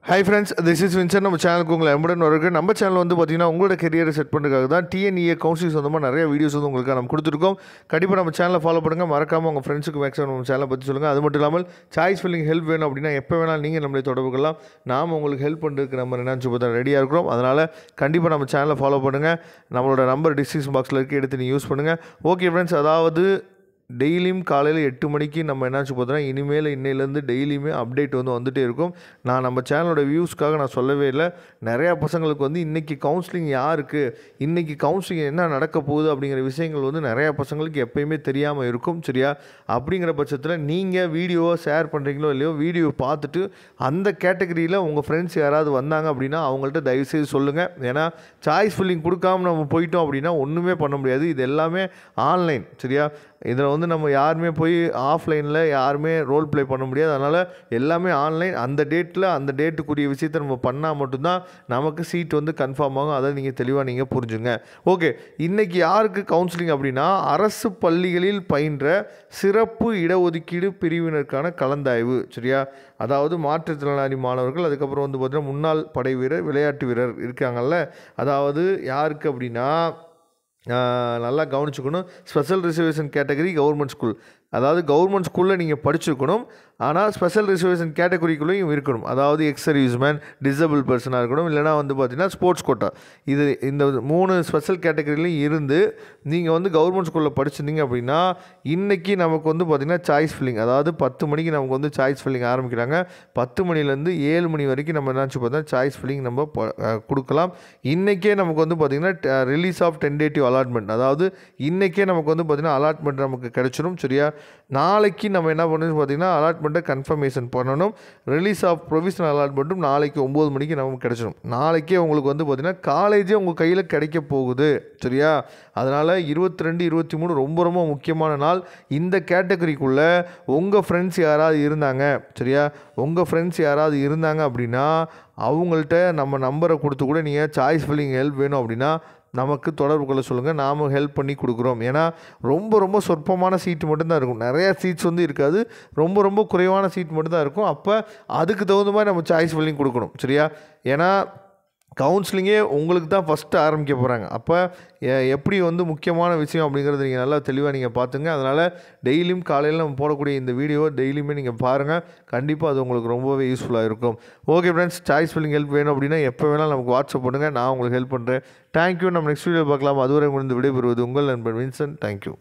Hi friends, this is Vinson. நம்ம சேனலுக்கு உங்களை எம்புடன் வருது. நம்ம சேனல் வந்து பார்த்தீங்கன்னா உங்களோட கெரியரை செட் பண்ணுறதுக்காக தான் டிஎன்இஏ கவுன்சிலிங் சொந்தமாக நிறைய வீடியோஸ் வந்து உங்களுக்கு நம்ம கொடுத்துருக்கோம். கண்டிப்பாக நம்ம சேனலை ஃபாலோ பண்ணுங்கள். மறக்காமல் உங்கள் ஃப்ரெண்ட்ஸுக்கு மேக்ஸிமம் நம்ம சேனலை பற்றி சொல்லுங்கள். அது மட்டும் இல்லாமல் சாய்ஸ் ஃபில்லிங் ஹெல்ப் வேணும் அப்படின்னா எப்போ வேணாலும் நீங்கள் நம்மளை தொடர்பு கொள்ளலாம். நாம் உங்களுக்கு ஹெல்ப் பண்ணுறதுக்கு நம்ம என்னன்னு சொல்லி பார்த்தா ரெடியாக இருக்கிறோம். அதனால் கண்டிப்பாக நம்ம சேனலை ஃபாலோ பண்ணுங்கள். நம்மளோட நம்பர் டிஸ்கிரிப்ஷன் பாக்ஸில் இருக்குது, எடுத்து நீங்கள் யூஸ் பண்ணுங்கள். ஓகே ஃப்ரெண்ட்ஸ், அதாவது டெய்லியும் காலையில் 8 மணிக்கு நம்ம என்னாச்சு பார்த்தோன்னா இனிமேல் இன்னையிலேருந்து டெய்லியுமே அப்டேட் வந்து வந்துகிட்டே இருக்கும். நான் நம்ம சேனலோட வியூஸ்க்காக நான் சொல்லவே இல்லை. நிறையா பசங்களுக்கு வந்து இன்றைக்கி கவுன்சிலிங் யாருக்கு, இன்றைக்கி கவுன்சிலிங் என்ன நடக்க போகுது அப்படிங்கிற விஷயங்கள் வந்து நிறையா பசங்களுக்கு எப்போயுமே தெரியாமல் இருக்கும். சரியா? அப்படிங்கிற பட்சத்தில் நீங்கள் வீடியோவை ஷேர் பண்ணுறீங்களோ இல்லையோ, வீடியோ பார்த்துட்டு அந்த கேட்டகரியில் உங்கள் ஃப்ரெண்ட்ஸ் யாராவது வந்தாங்க அப்படின்னா அவங்கள்ட்ட தயவுசெய்து சொல்லுங்கள். ஏன்னா சாய்ஸ் ஃபில்லிங் கொடுக்காம நம்ம போயிட்டோம் அப்படின்னா ஒன்றுமே பண்ண முடியாது. இது எல்லாமே ஆன்லைன். சரியா? இதில் வந்து நம்ம யாருமே போய் ஆஃப்லைனில் யாருமே ரோல் ப்ளே பண்ண முடியாது. அதனால் எல்லாமே ஆன்லைன். அந்த டேட்டில் அந்த டேட்டுக்குரிய விஷயத்தை நம்ம பண்ணால் மட்டும்தான் நமக்கு சீட் வந்து கன்ஃபார்ம் ஆகும். அதை நீங்கள் தெளிவாக நீங்கள் புரிஞ்சுங்க. ஓகே, இன்றைக்கி யாருக்கு கவுன்சிலிங் அப்படின்னா அரசு பள்ளிகளில் பயின்ற சிறப்பு இடஒதுக்கீடு பிரிவினருக்கான கலந்தாய்வு. சரியா? அதாவது மாற்றுத்திறனாளி மாணவர்கள், அதுக்கப்புறம் வந்து பார்த்திங்கன்னா முன்னாள் படை வீரர், விளையாட்டு வீரர் இருக்காங்கல்ல, அதாவது யாருக்கு அப்படின்னா நல்லா கவனிச்சுக்கணும். Special reservation category government school, அதாவது கவர்மெண்ட் ஸ்கூலில் நீங்கள் படிச்சிருக்கணும். ஆனால் ஸ்பெஷல் ரிசர்வேஷன் கேட்டகரிக்குள்ளேயும் இருக்கணும். அதாவது எக்ஸ் சர்வீஸ்மேன், டிசபிள் பர்சனாக இருக்கணும், இல்லைனா வந்து பார்த்திங்கன்னா ஸ்போர்ட்ஸ் கோட்டா. இது இந்த 3 ஸ்பெஷல் கேட்டகரிலையும் இருந்து நீங்கள் வந்து கவர்மெண்ட் ஸ்கூலில் படிச்சிருந்தீங்க அப்படின்னா இன்றைக்கி நமக்கு வந்து பார்த்திங்கன்னா சாய்ஸ் ஃபில்லிங், அதாவது 10 மணிக்கு நமக்கு வந்து சாய்ஸ் ஃபில்லிங் ஆரம்பிக்கிறாங்க. 10 மணிலேருந்து 7 மணி வரைக்கும் நம்ம என்னாச்சு பார்த்தா சாய்ஸ் ஃபில்லிங் நம்ம கொடுக்கலாம். இன்றைக்கே நமக்கு வந்து பார்த்திங்கன்னா ரிலீஸ் ஆஃப் டென்டேட்டிவ் அலாட்மெண்ட், அதாவது இன்றைக்கே நமக்கு வந்து பார்த்திங்கன்னா அலாட்மெண்ட் நமக்கு கிடச்சிடும். சரியா? நாளைக்கு நம்ம என்ன பண்ணணும் பார்த்திங்கன்னா அலாட்மெண்ட்டை கன்ஃபர்மேஷன் பண்ணணும். ரிலீஸ் ஆஃப் ப்ரொவிஷனல் அலாட்மெண்ட்டும் நாளைக்கு 9 மணிக்கு நமக்கு கிடச்சிடும். நாளைக்கே உங்களுக்கு வந்து பார்த்திங்கன்னா காலேஜே உங்கள் கையில் கிடைக்க போகுது. சரியா? அதனால் 22, 23 ரொம்ப ரொம்ப முக்கியமான நாள். இந்த கேட்டகரிக்குள்ளே உங்கள் ஃப்ரெண்ட்ஸ் யாராவது இருந்தாங்க, சரியா, உங்கள் ஃப்ரெண்ட்ஸ் யாராவது இருந்தாங்க அப்படின்னா அவங்கள்ட்ட நம்ம நம்பரை கொடுத்து கூட நீங்கள் சாய்ஸ் ஃபில்லிங் ஹெல்ப் வேணும் அப்படின்னா நமக்கு தொடர்பு கொள்ள சொல்லுங்கள். நாம் ஹெல்ப் பண்ணி கொடுக்குறோம். ஏன்னா ரொம்ப ரொம்ப சொற்பமான சீட்டு மட்டும்தான் இருக்கும். நிறையா சீட்ஸ் வந்து இருக்காது. ரொம்ப ரொம்ப குறைவான சீட் மட்டும்தான் இருக்கும். அப்போ அதுக்கு தகுந்த மாதிரி நம்ம சாய்ஸ் ஃபில்லிங் கொடுக்கணும். சரியா? ஏன்னா கவுன்சிலிங்கே உங்களுக்கு தான் ஃபஸ்ட்டு ஆரம்பிக்க போகிறாங்க. அப்போ எப்படி வந்து முக்கியமான விஷயம் அப்படிங்கிறது நீங்கள் நல்லா தெளிவாக நீங்கள் பார்த்துங்க. அதனால் டெய்லியும் காலையில் நம்ம போடக்கூடிய இந்த வீடியோவை டெய்லியுமே நீங்கள் பாருங்கள். கண்டிப்பாக அது உங்களுக்கு ரொம்பவே யூஸ்ஃபுல்லாக இருக்கும். Okay friends, choice filling help வேணும் அப்படின்னா எப்போ வேணாலும் நமக்கு வாட்ஸ்அப் பண்ணுங்கள். நான் உங்களுக்கு ஹெல்ப் பண்ணுறேன். தேங்க்யூ. நம்ம நெக்ஸ்ட் வீடியோ பார்க்கலாம். அதுவரை முடிந்து விடைபெறுவது உங்கள் நண்பன் வின்சன். தேங்க்யூ.